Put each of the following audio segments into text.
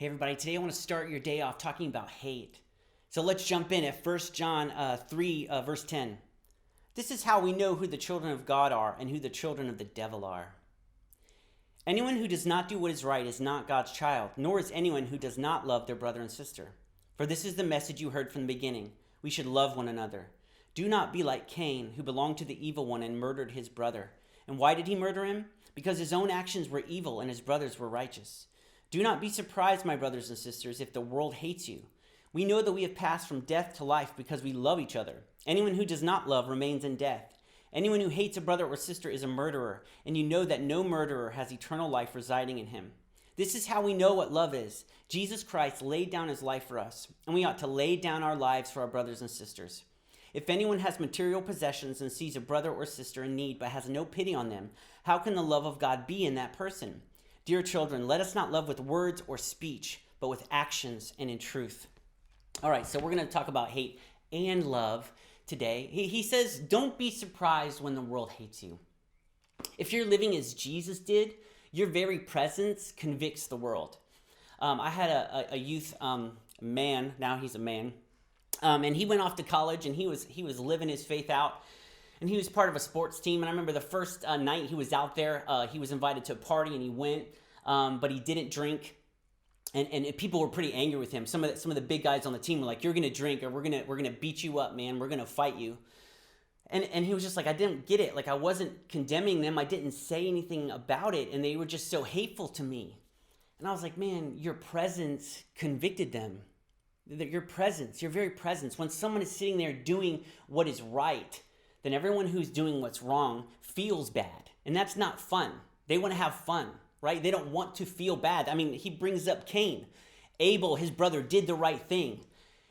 Hey everybody, today I want to start your day off talking about hate. So let's jump in at 1 John 3, verse 10. This is how we know who the children of God are and who the children of the devil are. Anyone who does not do what is right is not God's child, nor is anyone who does not love their brother and sister. For this is the message you heard from the beginning. We should love one another. Do not be like Cain, who belonged to the evil one and murdered his brother. And why did he murder him? Because his own actions were evil and his brothers were righteous. Do not be surprised, my brothers and sisters, if the world hates you. We know that we have passed from death to life because we love each other. Anyone who does not love remains in death. Anyone who hates a brother or sister is a murderer, and you know that no murderer has eternal life residing in him. This is how we know what love is. Jesus Christ laid down his life for us, and we ought to lay down our lives for our brothers and sisters. If anyone has material possessions and sees a brother or sister in need but has no pity on them, how can the love of God be in that person? Dear children, let us not love with words or speech, but with actions and in truth. All right, so we're going to talk about hate and love today. He says, don't be surprised when the world hates you. If you're living as Jesus did, your very presence convicts the world. I had a youth man, now he's a man, and he went off to college and he was living his faith out. And he was part of a sports team. And I remember the first night he was out there, he was invited to a party and he went, but he didn't drink. And people were pretty angry with him. Some of the big guys on the team were like, "You're gonna drink, or we're gonna beat you up, man. We're gonna fight you." And he was just like, I didn't get it. Like, I wasn't condemning them. I didn't say anything about it, and they were just so hateful to me. And I was like, man, your presence convicted them. Your presence, your very presence. When someone is sitting there doing what is right, then everyone who's doing what's wrong feels bad. And that's not fun. They want to have fun, right? They don't want to feel bad. I mean, he brings up Cain. Abel, his brother, did the right thing.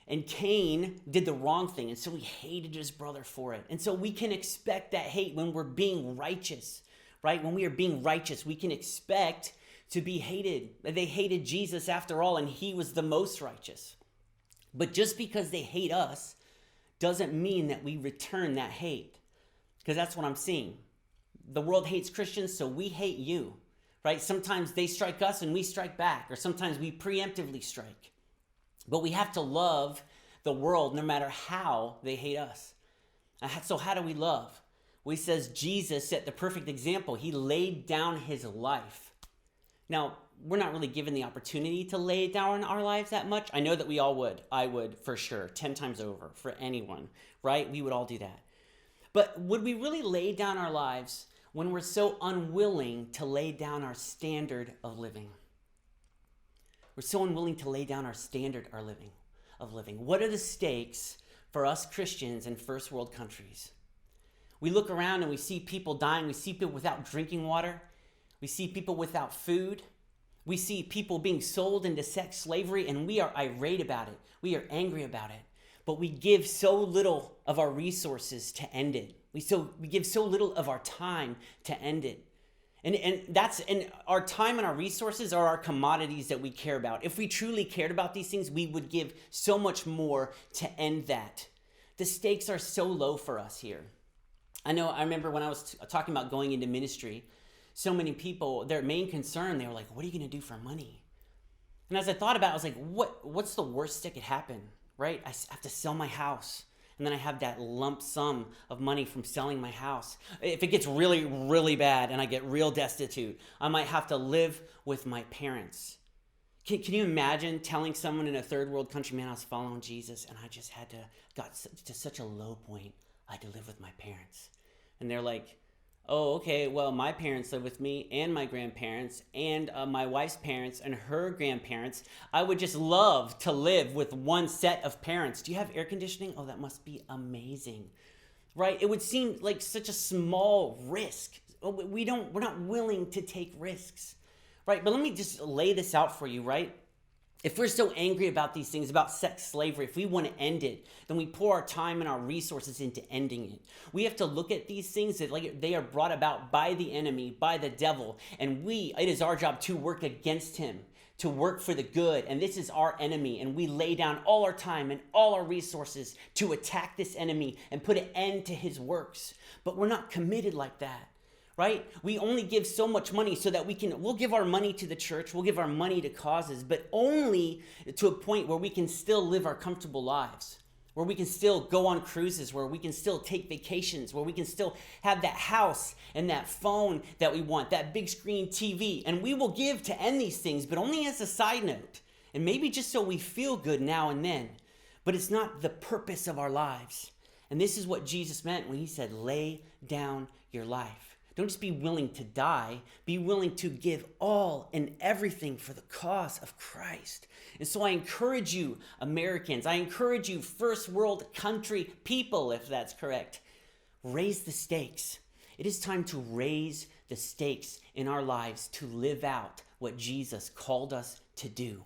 And Cain did the wrong thing. And so he hated his brother for it. And so we can expect that hate when we're being righteous, right? When we are being righteous, we can expect to be hated. They hated Jesus after all, and he was the most righteous. But just because they hate us doesn't mean that we return that hate, because that's what I'm seeing. The world hates Christians, so we hate you, right? Sometimes they strike us and we strike back, or sometimes we preemptively strike. But we have to love the world no matter how they hate us. So how do we love? Well, he says Jesus set the perfect example. He laid down his life. Now, we're not really given the opportunity to lay down our lives that much. I know that we all would. I would, for sure, 10 times over for anyone, right? We would all do that. But would we really lay down our lives when we're so unwilling to lay down our standard of living? We're so unwilling to lay down our standard of living. What are the stakes for us Christians in first world countries? We look around and we see people dying. We see people without drinking water. We see people without food. We see people being sold into sex slavery, and we are irate about it. We are angry about it. But we give so little of our resources to end it. We give so little of our time to end it. And our time and our resources are our commodities that we care about. If we truly cared about these things, we would give so much more to end that. The stakes are so low for us here. I remember when I was talking about going into ministry, so many people, their main concern, they were like, what are you going to do for money? And as I thought about it, I was like, what's the worst that could happen, right? I have to sell my house. And then I have that lump sum of money from selling my house. If it gets really, really bad and I get real destitute, I might have to live with my parents. Can you imagine telling someone in a third world country, man, I was following Jesus and I just got to such a low point, I had to live with my parents. And they're like, oh, okay, well, my parents live with me and my grandparents and my wife's parents and her grandparents. I would just love to live with one set of parents. Do you have air conditioning? Oh, that must be amazing, right? It would seem like such a small risk. We're not willing to take risks, right? But let me just lay this out for you, right? If we're so angry about these things, about sex slavery, if we want to end it, then we pour our time and our resources into ending it. We have to look at these things that like they are brought about by the enemy, by the devil, and it is our job to work against him, to work for the good, and this is our enemy, and we lay down all our time and all our resources to attack this enemy and put an end to his works. But we're not committed like that, right? We only give so much money so that we'll give our money to the church, we'll give our money to causes, but only to a point where we can still live our comfortable lives, where we can still go on cruises, where we can still take vacations, where we can still have that house and that phone that we want, that big screen TV. And we will give to end these things, but only as a side note, and maybe just so we feel good now and then. But it's not the purpose of our lives. And this is what Jesus meant when he said, lay down your life. Don't just be willing to die. Be willing to give all and everything for the cause of Christ. And so I encourage you, Americans, I encourage you, first world country people, if that's correct, raise the stakes. It is time to raise the stakes in our lives to live out what Jesus called us to do.